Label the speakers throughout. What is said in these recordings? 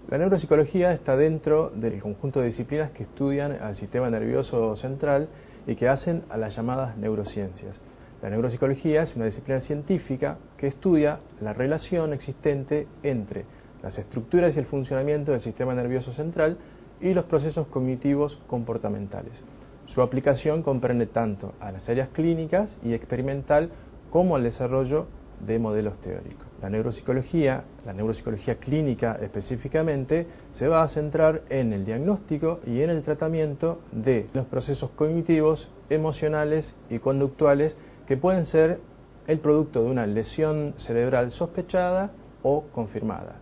Speaker 1: La neuropsicología está dentro del conjunto de disciplinas que estudian al sistema nervioso central y que hacen a las llamadas neurociencias. La neuropsicología es una disciplina científica que estudia la relación existente entre las estructuras y el funcionamiento del sistema nervioso central y los procesos cognitivos comportamentales. Su aplicación comprende tanto a las áreas clínicas y experimental como al desarrollo de modelos teóricos. La neuropsicología clínica específicamente, se va a centrar en el diagnóstico y en el tratamiento de los procesos cognitivos, emocionales y conductuales que pueden ser el producto de una lesión cerebral sospechada o confirmada.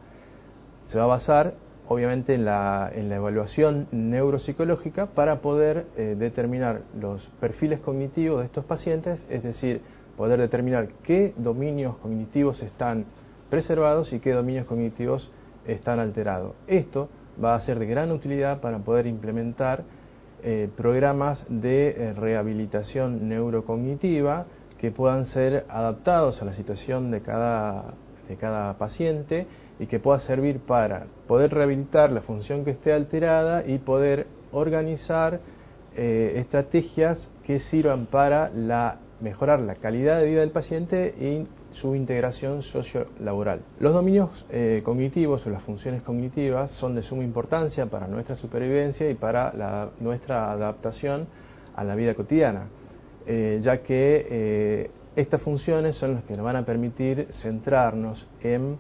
Speaker 1: Se va a basar obviamente en la evaluación neuropsicológica para poder determinar los perfiles cognitivos de estos pacientes, es decir, poder determinar qué dominios cognitivos están preservados y qué dominios cognitivos están alterados. Esto va a ser de gran utilidad para poder implementar programas de rehabilitación neurocognitiva que puedan ser adaptados a la situación de cada paciente y que pueda servir para poder rehabilitar la función que esté alterada y poder organizar estrategias que sirvan para mejorar la calidad de vida del paciente y su integración sociolaboral. Los dominios cognitivos o las funciones cognitivas son de suma importancia para nuestra supervivencia y para nuestra adaptación a la vida cotidiana, ya que estas funciones son las que nos van a permitir centrarnos en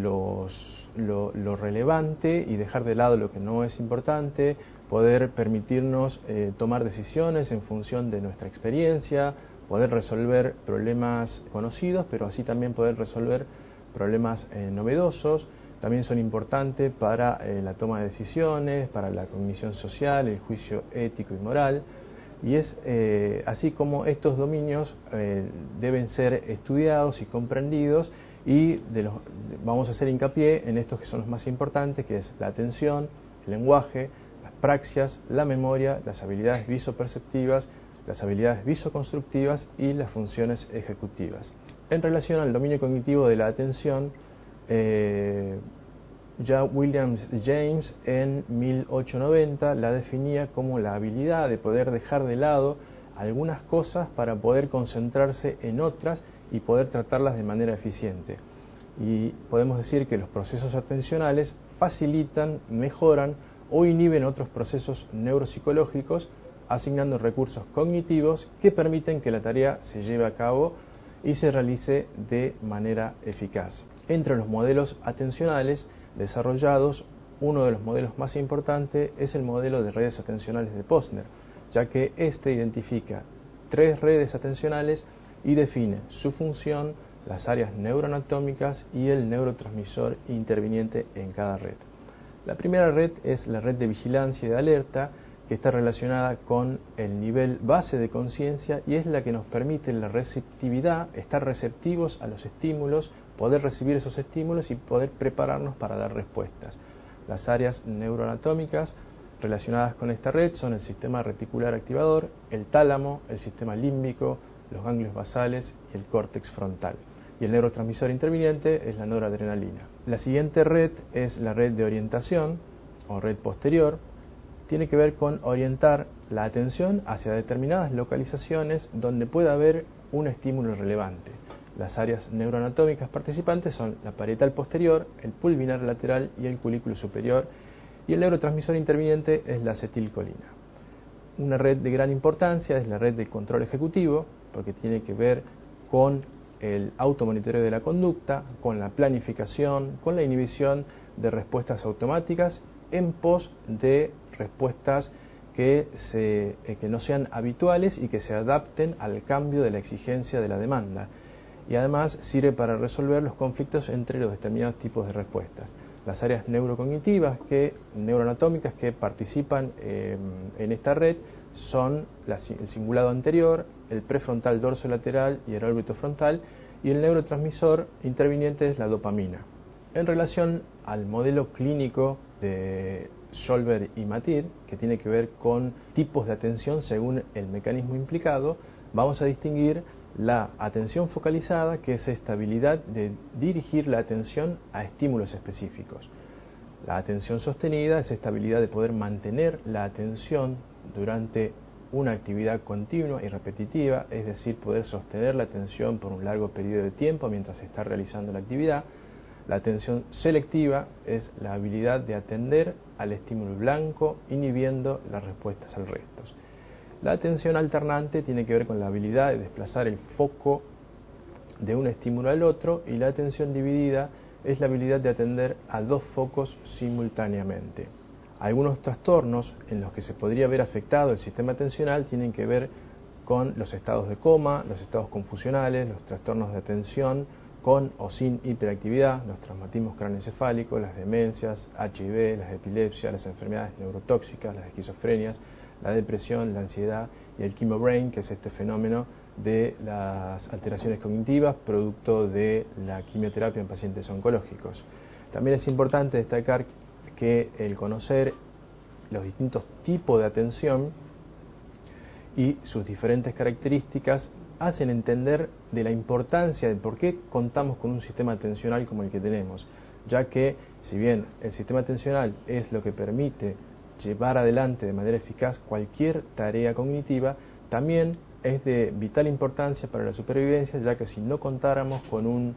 Speaker 1: lo relevante y dejar de lado lo que no es importante, poder permitirnos tomar decisiones en función de nuestra experiencia, poder resolver problemas conocidos, pero así también poder resolver problemas novedosos. También son importantes para la toma de decisiones, para la cognición social, el juicio ético y moral. Y es así como estos dominios deben ser estudiados y comprendidos, y vamos a hacer hincapié en estos que son los más importantes, que es la atención, el lenguaje, las praxias, la memoria, las habilidades visoperceptivas, las habilidades visoconstructivas y las funciones ejecutivas. En relación al dominio cognitivo de la atención, ya William James en 1890 la definía como la habilidad de poder dejar de lado algunas cosas para poder concentrarse en otras y poder tratarlas de manera eficiente. Y podemos decir que los procesos atencionales facilitan, mejoran o inhiben otros procesos neuropsicológicos, asignando recursos cognitivos que permiten que la tarea se lleve a cabo y se realice de manera eficaz. Entre los modelos atencionales desarrollados, uno de los modelos más importantes es el modelo de redes atencionales de Posner, ya que este identifica 3 redes atencionales y define su función, las áreas neuroanatómicas y el neurotransmisor interviniente en cada red. La primera red es la red de vigilancia y de alerta, que está relacionada con el nivel base de conciencia y es la que nos permite la receptividad, estar receptivos a los estímulos, poder recibir esos estímulos y poder prepararnos para dar respuestas. Las áreas neuroanatómicas relacionadas con esta red son el sistema reticular activador, el tálamo, el sistema límbico, los ganglios basales y el córtex frontal. Y el neurotransmisor interviniente es la noradrenalina. La siguiente red es la red de orientación o red posterior. Tiene que ver con orientar la atención hacia determinadas localizaciones donde pueda haber un estímulo relevante. Las áreas neuroanatómicas participantes son la parietal posterior, el pulvinar lateral y el culículo superior, y el neurotransmisor interviniente es la acetilcolina. Una red de gran importancia es la red del control ejecutivo, porque tiene que ver con el automonitoreo de la conducta, con la planificación, con la inhibición de respuestas automáticas en pos de respuestas que no sean habituales y que se adapten al cambio de la exigencia de la demanda. Y además sirve para resolver los conflictos entre los determinados tipos de respuestas. Las áreas neurocognitivas, neuroanatómicas que participan en esta red son el cingulado anterior, el prefrontal dorsolateral y el órbito frontal, y el neurotransmisor interviniente es la dopamina. En relación al modelo clínico de Scholber y Matir, que tiene que ver con tipos de atención según el mecanismo implicado, vamos a distinguir la atención focalizada, que es esta habilidad de dirigir la atención a estímulos específicos. La atención sostenida es esta habilidad de poder mantener la atención durante una actividad continua y repetitiva, es decir, poder sostener la atención por un largo periodo de tiempo mientras se está realizando la actividad. La atención selectiva es la habilidad de atender al estímulo blanco, inhibiendo las respuestas al resto. La atención alternante tiene que ver con la habilidad de desplazar el foco de un estímulo al otro, y la atención dividida es la habilidad de atender a dos focos simultáneamente. Algunos trastornos en los que se podría ver afectado el sistema atencional tienen que ver con los estados de coma, los estados confusionales, los trastornos de atención con o sin hiperactividad, los traumatismos craneoencefálicos, las demencias, HIV, las epilepsias, las enfermedades neurotóxicas, las esquizofrenias, la depresión, la ansiedad y el chemobrain, que es este fenómeno de las alteraciones cognitivas producto de la quimioterapia en pacientes oncológicos. También es importante destacar que el conocer los distintos tipos de atención y sus diferentes características hacen entender de la importancia de por qué contamos con un sistema atencional como el que tenemos, ya que si bien el sistema atencional es lo que permite llevar adelante de manera eficaz cualquier tarea cognitiva, también es de vital importancia para la supervivencia, ya que si no contáramos con un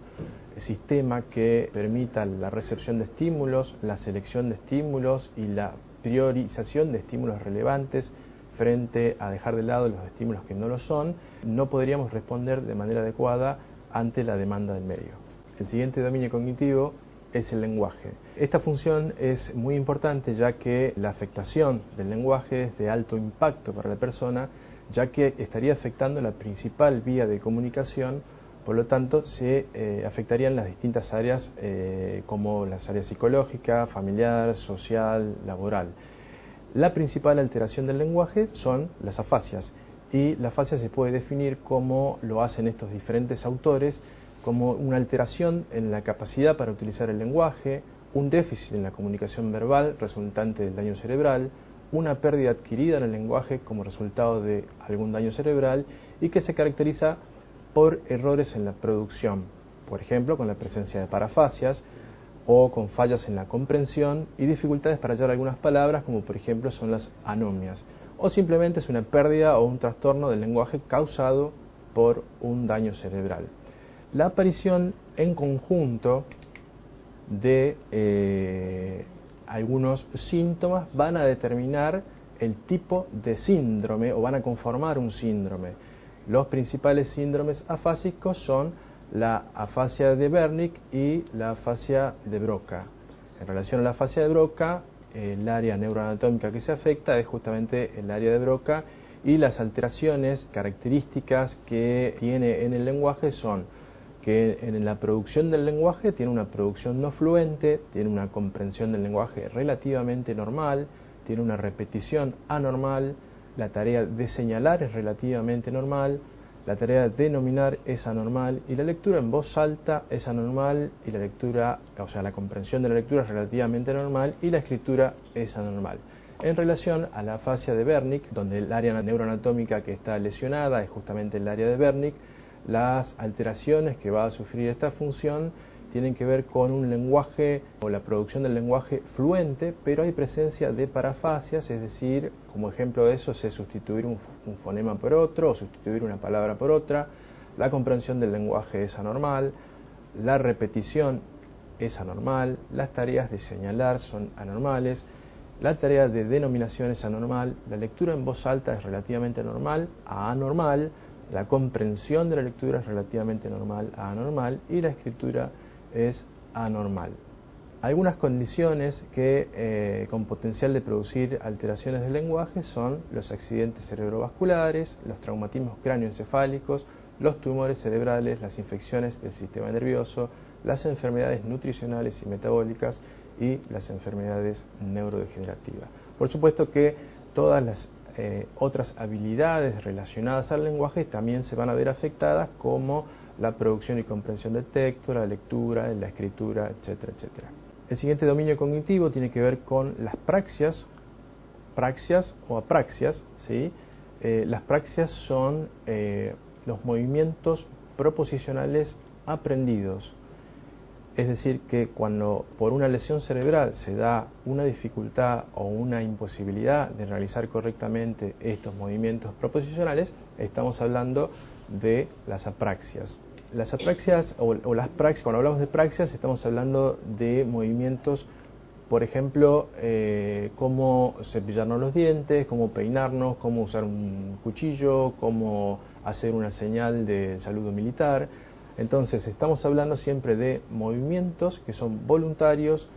Speaker 1: sistema que permita la recepción de estímulos, la selección de estímulos y la priorización de estímulos relevantes frente a dejar de lado los estímulos que no lo son, no podríamos responder de manera adecuada ante la demanda del medio. El siguiente dominio cognitivo es el lenguaje. Esta función es muy importante, ya que la afectación del lenguaje es de alto impacto para la persona, ya que estaría afectando la principal vía de comunicación. Por lo tanto, se afectarían las distintas áreas como las áreas psicológica, familiar, social, laboral. La principal alteración del lenguaje son las afasias, y la afasia se puede definir como lo hacen estos diferentes autores, como una alteración en la capacidad para utilizar el lenguaje, un déficit en la comunicación verbal resultante del daño cerebral, una pérdida adquirida en el lenguaje como resultado de algún daño cerebral, y que se caracteriza por errores en la producción, por ejemplo con la presencia de parafasias, o con fallas en la comprensión y dificultades para hallar algunas palabras, como por ejemplo son las anomias, o simplemente es una pérdida o un trastorno del lenguaje causado por un daño cerebral. La aparición en conjunto de algunos síntomas van a determinar el tipo de síndrome, o van a conformar un síndrome. Los principales síndromes afásicos son la afasia de Wernicke y la afasia de Broca. En relación a la afasia de Broca, el área neuroanatómica que se afecta es justamente el área de Broca, y las alteraciones características que tiene en el lenguaje son que en la producción del lenguaje tiene una producción no fluente, tiene una comprensión del lenguaje relativamente normal, tiene una repetición anormal, la tarea de señalar es relativamente normal, la tarea de denominar es anormal, y la lectura en voz alta es anormal, y la lectura, o sea, la comprensión de la lectura es relativamente normal, y la escritura es anormal. En relación a la afasia de Wernicke, donde el área neuroanatómica que está lesionada es justamente el área de Wernicke, las alteraciones que va a sufrir esta función tienen que ver con un lenguaje o la producción del lenguaje fluente, pero hay presencia de parafasias, es decir, como ejemplo de eso es sustituir un fonema por otro o sustituir una palabra por otra. La comprensión del lenguaje es anormal, la repetición es anormal, las tareas de señalar son anormales, la tarea de denominación es anormal, la lectura en voz alta es relativamente normal a anormal, la comprensión de la lectura es relativamente normal a anormal, y la escritura es anormal. Algunas condiciones que con potencial de producir alteraciones del lenguaje son los accidentes cerebrovasculares, los traumatismos cráneoencefálicos, los tumores cerebrales, las infecciones del sistema nervioso, las enfermedades nutricionales y metabólicas y las enfermedades neurodegenerativas. Por supuesto que todas las otras habilidades relacionadas al lenguaje también se van a ver afectadas, como la producción y comprensión del texto, la lectura, la escritura, etcétera, etcétera. El siguiente dominio cognitivo tiene que ver con las praxias o apraxias, ¿sí? Las praxias son los movimientos proposicionales aprendidos. Es decir, que cuando por una lesión cerebral se da una dificultad o una imposibilidad de realizar correctamente estos movimientos proposicionales, estamos hablando de las apraxias. Las apraxias o las praxias, cuando hablamos de praxias, estamos hablando de movimientos, por ejemplo, cómo cepillarnos los dientes, cómo peinarnos, cómo usar un cuchillo, cómo hacer una señal de saludo militar. Entonces estamos hablando siempre de movimientos que son voluntarios,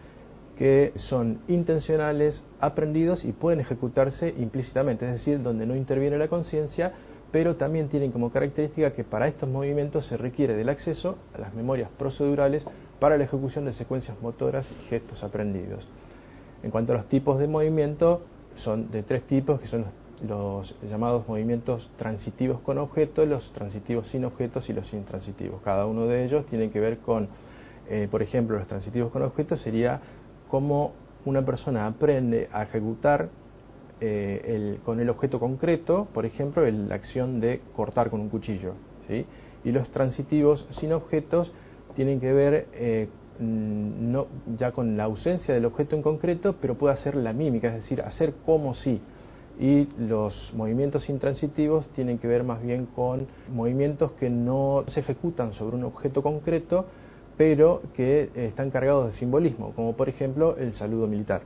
Speaker 1: que son intencionales, aprendidos y pueden ejecutarse implícitamente, es decir, donde no interviene la conciencia, pero también tienen como característica que para estos movimientos se requiere del acceso a las memorias procedurales para la ejecución de secuencias motoras y gestos aprendidos. En cuanto a los tipos de movimiento, son de tres tipos, que son los llamados movimientos transitivos con objeto, los transitivos sin objetos y los intransitivos. Cada uno de ellos tiene que ver con, por ejemplo, los transitivos con objeto sería cómo una persona aprende a ejecutar con el objeto concreto, por ejemplo, la acción de cortar con un cuchillo, ¿sí? Y los transitivos sin objetos tienen que ver no ya con la ausencia del objeto en concreto, pero puede hacer la mímica, es decir, hacer como si. Y los movimientos intransitivos tienen que ver más bien con movimientos que no se ejecutan sobre un objeto concreto, pero que están cargados de simbolismo, como por ejemplo el saludo militar.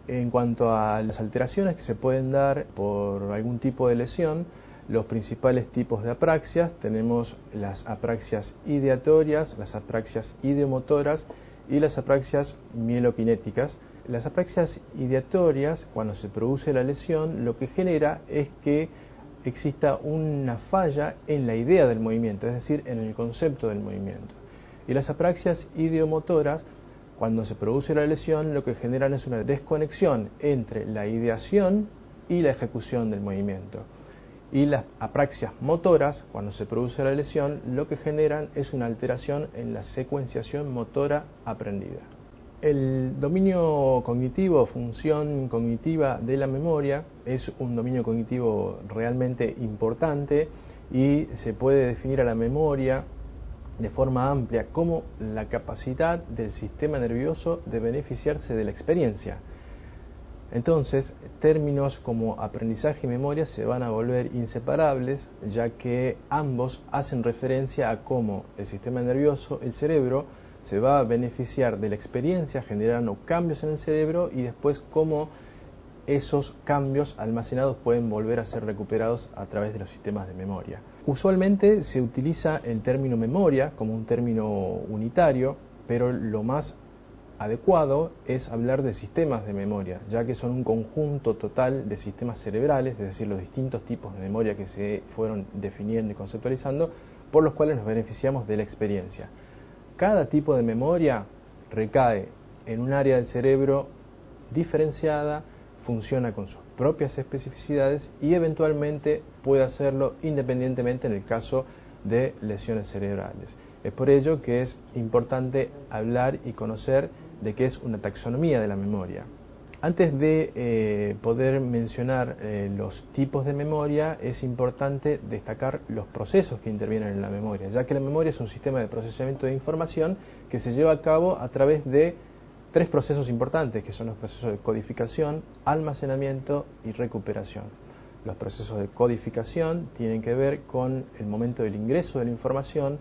Speaker 1: En cuanto a las alteraciones que se pueden dar por algún tipo de lesión, los principales tipos de apraxias, tenemos las apraxias ideatorias, las apraxias ideomotoras y las apraxias mielokinéticas. Las apraxias ideatorias, cuando se produce la lesión, lo que genera es que exista una falla en la idea del movimiento, es decir, en el concepto del movimiento. Y las apraxias ideomotoras, cuando se produce la lesión, lo que generan es una desconexión entre la ideación y la ejecución del movimiento. Y las apraxias motoras, cuando se produce la lesión, lo que generan es una alteración en la secuenciación motora aprendida. El dominio cognitivo, función cognitiva de la memoria, es un dominio cognitivo realmente importante y se puede definir a la memoria de forma amplia como la capacidad del sistema nervioso de beneficiarse de la experiencia. Entonces, términos como aprendizaje y memoria se van a volver inseparables, ya que ambos hacen referencia a cómo el sistema nervioso, el cerebro, se va a beneficiar de la experiencia generando cambios en el cerebro y después cómo esos cambios almacenados pueden volver a ser recuperados a través de los sistemas de memoria. Usualmente se utiliza el término memoria como un término unitario, pero lo más adecuado es hablar de sistemas de memoria, ya que son un conjunto total de sistemas cerebrales, es decir, los distintos tipos de memoria que se fueron definiendo y conceptualizando, por los cuales nos beneficiamos de la experiencia. Cada tipo de memoria recae en un área del cerebro diferenciada, funciona con sus propias especificidades y eventualmente puede hacerlo independientemente en el caso de lesiones cerebrales. Es por ello que es importante hablar y conocer de qué es una taxonomía de la memoria. Antes de poder mencionar los tipos de memoria, es importante destacar los procesos que intervienen en la memoria, ya que la memoria es un sistema de procesamiento de información que se lleva a cabo a través de tres procesos importantes, que son los procesos de codificación, almacenamiento y recuperación. Los procesos de codificación tienen que ver con el momento del ingreso de la información,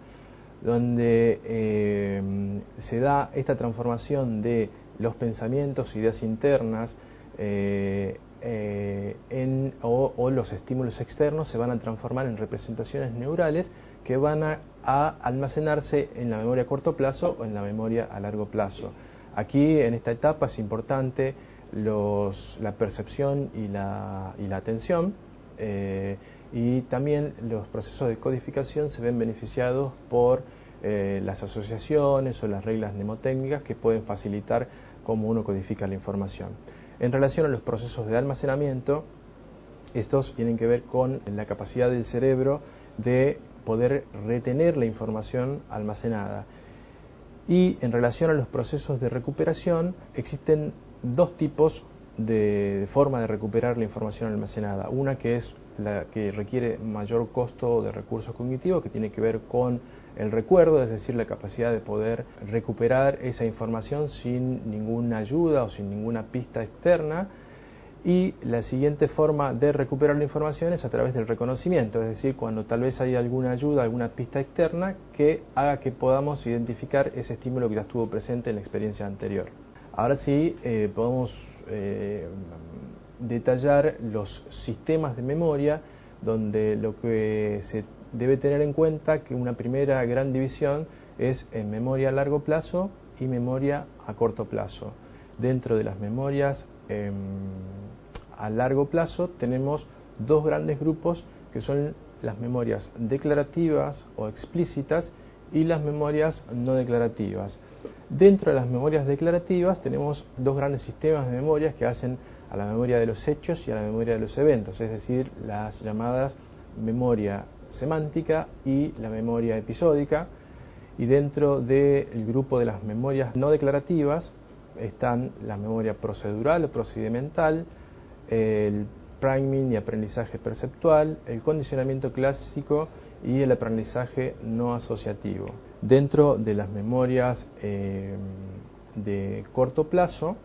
Speaker 1: donde se da esta transformación de los pensamientos, ideas internas o los estímulos externos se van a transformar en representaciones neurales que van a almacenarse en la memoria a corto plazo o en la memoria a largo plazo. Aquí en esta etapa es importante la percepción y la atención, y también los procesos de codificación se ven beneficiados por las asociaciones o las reglas mnemotécnicas que pueden facilitar cómo uno codifica la información. En relación a los procesos de almacenamiento, estos tienen que ver con la capacidad del cerebro de poder retener la información almacenada. Y en relación a los procesos de recuperación, existen dos tipos de forma de recuperar la información almacenada. Una que es la que requiere mayor costo de recursos cognitivos, que tiene que ver con el recuerdo, es decir, la capacidad de poder recuperar esa información sin ninguna ayuda o sin ninguna pista externa. Y la siguiente forma de recuperar la información es a través del reconocimiento, es decir, cuando tal vez hay alguna ayuda, alguna pista externa que haga que podamos identificar ese estímulo que ya estuvo presente en la experiencia anterior. Ahora sí, podemos detallar los sistemas de memoria, donde lo que se debe tener en cuenta que una primera gran división es en memoria a largo plazo y memoria a corto plazo. Dentro de las memorias a largo plazo tenemos dos grandes grupos, que son las memorias declarativas o explícitas y las memorias no declarativas. Dentro de las memorias declarativas tenemos dos grandes sistemas de memorias que hacen a la memoria de los hechos y a la memoria de los eventos, es decir, las llamadas memoria semántica y la memoria episódica. Y dentro del grupo de las memorias no declarativas están la memoria procedural o procedimental, el priming y aprendizaje perceptual, el condicionamiento clásico y el aprendizaje no asociativo. Dentro de las memorias de corto plazo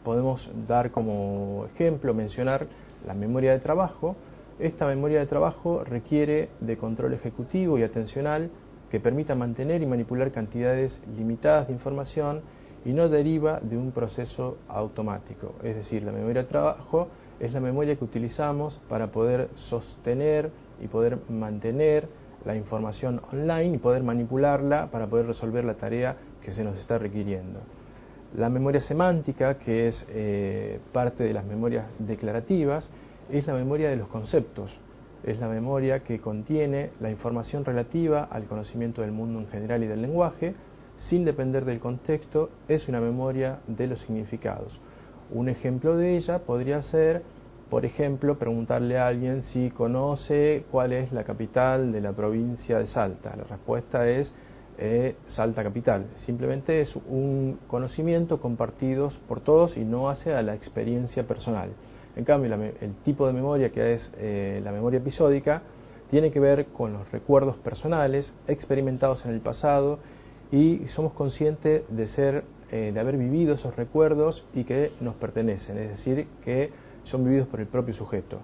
Speaker 1: podemos dar como ejemplo, mencionar la memoria de trabajo. Esta memoria de trabajo requiere de control ejecutivo y atencional que permita mantener y manipular cantidades limitadas de información y no deriva de un proceso automático. Es decir, la memoria de trabajo es la memoria que utilizamos para poder sostener y poder mantener la información online y poder manipularla para poder resolver la tarea que se nos está requiriendo. La memoria semántica, que es parte de las memorias declarativas, es la memoria de los conceptos. Es la memoria que contiene la información relativa al conocimiento del mundo en general y del lenguaje, sin depender del contexto. Es una memoria de los significados. Un ejemplo de ella podría ser, por ejemplo, preguntarle a alguien si conoce cuál es la capital de la provincia de Salta. La respuesta es Salta capital. Simplemente es un conocimiento compartido por todos y no hace a la experiencia personal. En cambio, el tipo de memoria que es la memoria episódica tiene que ver con los recuerdos personales experimentados en el pasado, y somos conscientes de haber vivido esos recuerdos y que nos pertenecen, es decir, que son vividos por el propio sujeto.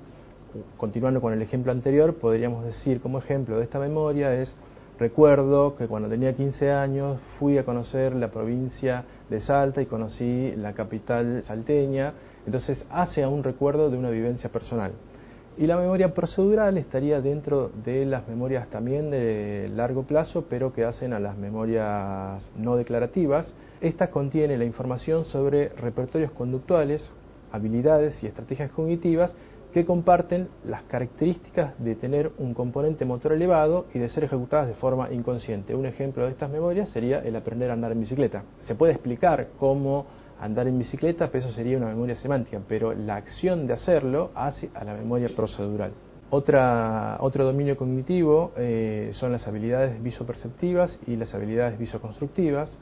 Speaker 1: Continuando con el ejemplo anterior, podríamos decir como ejemplo de esta memoria es: recuerdo que cuando tenía 15 años fui a conocer la provincia de Salta y conocí la capital salteña. Entonces hace a un recuerdo de una vivencia personal. Y la memoria procedural estaría dentro de las memorias también de largo plazo, pero que hacen a las memorias no declarativas. Esta contiene la información sobre repertorios conductuales, habilidades y estrategias cognitivas que comparten las características de tener un componente motor elevado y de ser ejecutadas de forma inconsciente. Un ejemplo de estas memorias sería el aprender a andar en bicicleta. Se puede explicar cómo andar en bicicleta, pero eso sería una memoria semántica, pero la acción de hacerlo hace a la memoria procedural. Otro dominio cognitivo son las habilidades visoperceptivas y las habilidades visoconstructivas.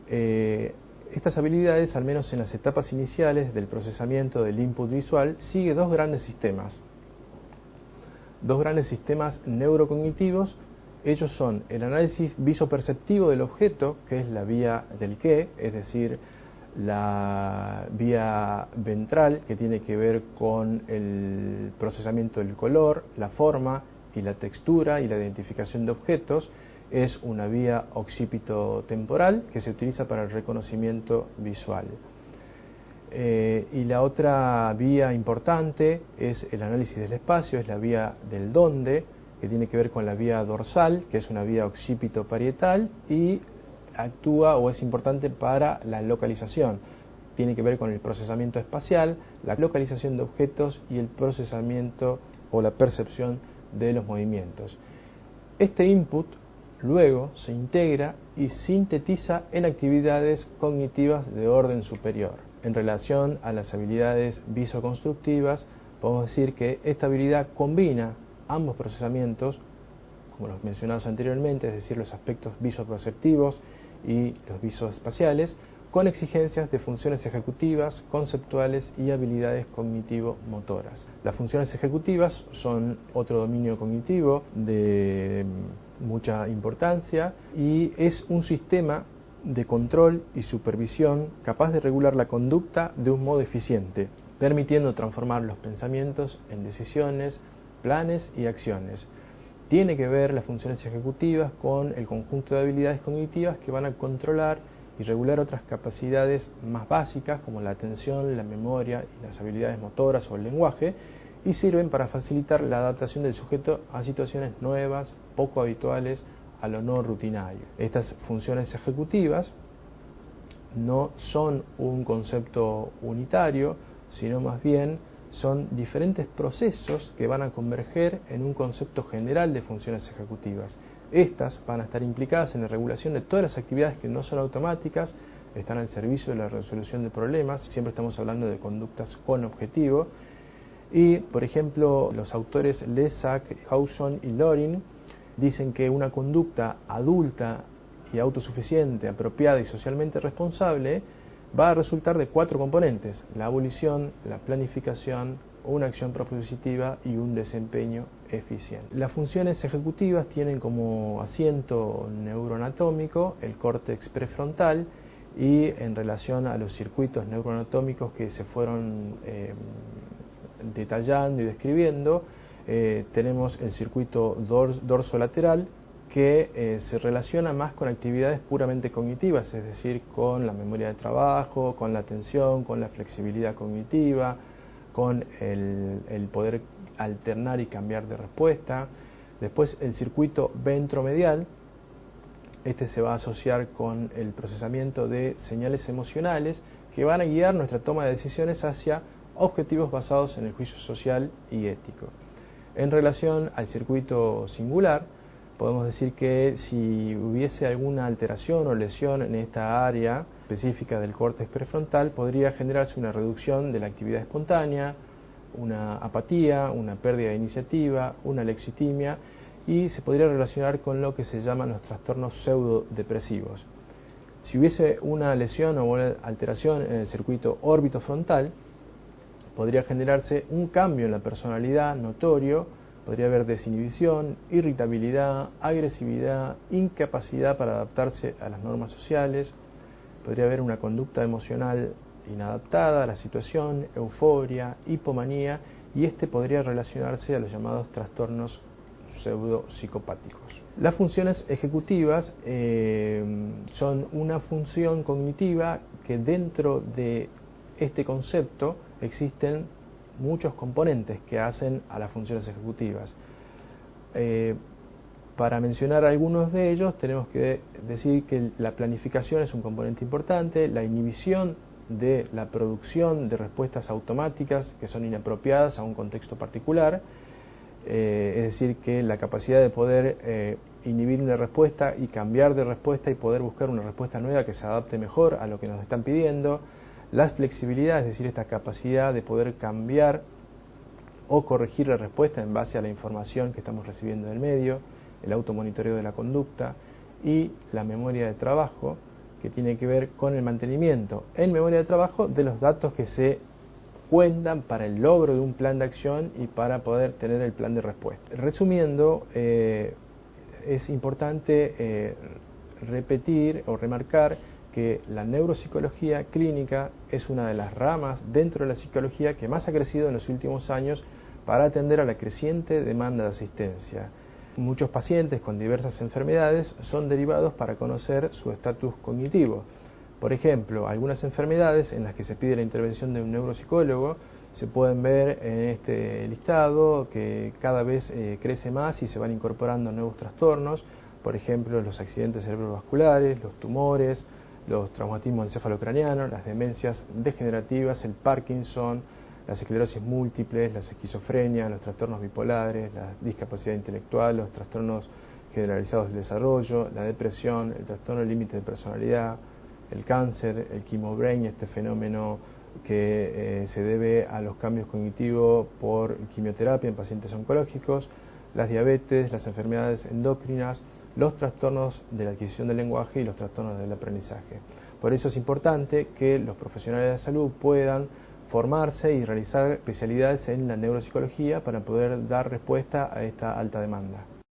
Speaker 1: Estas habilidades, al menos en las etapas iniciales del procesamiento del input visual, sigue dos grandes sistemas neurocognitivos. Ellos son el análisis visoperceptivo del objeto, que es la vía del qué, es decir, la vía ventral, que tiene que ver con el procesamiento del color, la forma y la textura y la identificación de objetos. Es una vía occipito-temporal que se utiliza para el reconocimiento visual. Y la otra vía importante es el análisis del espacio, es la vía del dónde, que tiene que ver con la vía dorsal, que es una vía occipito-parietal y actúa o es importante para la localización. Tiene que ver con el procesamiento espacial, la localización de objetos y el procesamiento o la percepción de los movimientos. Este input luego se integra y sintetiza en actividades cognitivas de orden superior. En relación a las habilidades visoconstructivas, podemos decir que esta habilidad combina ambos procesamientos, como los mencionados anteriormente, es decir, los aspectos visoperceptivos y los visoespaciales, con exigencias de funciones ejecutivas, conceptuales y habilidades cognitivo-motoras. Las funciones ejecutivas son otro dominio cognitivo de mucha importancia y es un sistema de control y supervisión capaz de regular la conducta de un modo eficiente, permitiendo transformar los pensamientos en decisiones, planes y acciones. Tiene que ver las funciones ejecutivas con el conjunto de habilidades cognitivas que van a controlar y regular otras capacidades más básicas como la atención, la memoria y las habilidades motoras o el lenguaje, y sirven para facilitar la adaptación del sujeto a situaciones nuevas, poco habituales, a lo no rutinario. Estas funciones ejecutivas no son un concepto unitario, sino más bien son diferentes procesos que van a converger en un concepto general de funciones ejecutivas. Estas van a estar implicadas en la regulación de todas las actividades que no son automáticas, están al servicio de la resolución de problemas, siempre estamos hablando de conductas con objetivo. Y, por ejemplo, los autores Lesak, Hawson y Loring dicen que una conducta adulta y autosuficiente, apropiada y socialmente responsable va a resultar de 4 componentes: la abolición, la planificación, una acción propositiva y un desempeño eficiente. Las funciones ejecutivas tienen como asiento neuroanatómico el córtex prefrontal, y en relación a los circuitos neuroanatómicos que se fueron detallando y describiendo, tenemos el circuito dorsolateral, que se relaciona más con actividades puramente cognitivas, es decir, con la memoria de trabajo, con la atención, con la flexibilidad cognitiva, con el poder alternar y cambiar de respuesta. Después el circuito ventromedial, este se va a asociar con el procesamiento de señales emocionales que van a guiar nuestra toma de decisiones hacia objetivos basados en el juicio social y ético. En relación al circuito singular, podemos decir que si hubiese alguna alteración o lesión en esta área específica del córtex prefrontal, podría generarse una reducción de la actividad espontánea, una apatía, una pérdida de iniciativa, una lexitimia, y se podría relacionar con lo que se llaman los trastornos pseudodepresivos. Si hubiese una lesión o una alteración en el circuito órbito-frontal, podría generarse un cambio en la personalidad notorio, podría haber desinhibición, irritabilidad, agresividad, incapacidad para adaptarse a las normas sociales, podría haber una conducta emocional inadaptada a la situación, euforia, hipomanía, y este podría relacionarse a los llamados trastornos pseudopsicopáticos. Las funciones ejecutivas son una función cognitiva que dentro de este concepto existen muchos componentes que hacen a las funciones ejecutivas. Para mencionar algunos de ellos, tenemos que decir que la planificación es un componente importante, la inhibición de la producción de respuestas automáticas que son inapropiadas a un contexto particular, es decir, que la capacidad de poder inhibir una respuesta y cambiar de respuesta y poder buscar una respuesta nueva que se adapte mejor a lo que nos están pidiendo. La flexibilidad, es decir, esta capacidad de poder cambiar o corregir la respuesta en base a la información que estamos recibiendo del medio, el automonitoreo de la conducta, y la memoria de trabajo, que tiene que ver con el mantenimiento en memoria de trabajo de los datos que se cuentan para el logro de un plan de acción y para poder tener el plan de respuesta. Resumiendo, es importante repetir o remarcar que la neuropsicología clínica es una de las ramas dentro de la psicología que más ha crecido en los últimos años para atender a la creciente demanda de asistencia. Muchos pacientes con diversas enfermedades son derivados para conocer su estatus cognitivo. Por ejemplo, algunas enfermedades en las que se pide la intervención de un neuropsicólogo se pueden ver en este listado, que cada vez crece más y se van incorporando nuevos trastornos. Por ejemplo, los accidentes cerebrovasculares, los tumores, los traumatismos encefalocranianos, las demencias degenerativas, el Parkinson, las esclerosis múltiples, las esquizofrenias, los trastornos bipolares, la discapacidad intelectual, los trastornos generalizados del desarrollo, la depresión, el trastorno límite de personalidad, el cáncer, el chemobrain, este fenómeno que se debe a los cambios cognitivos por quimioterapia en pacientes oncológicos, las diabetes, las enfermedades endocrinas, los trastornos de la adquisición del lenguaje y los trastornos del aprendizaje. Por eso es importante que los profesionales de la salud puedan formarse y realizar especialidades en la neuropsicología para poder dar respuesta a esta alta demanda.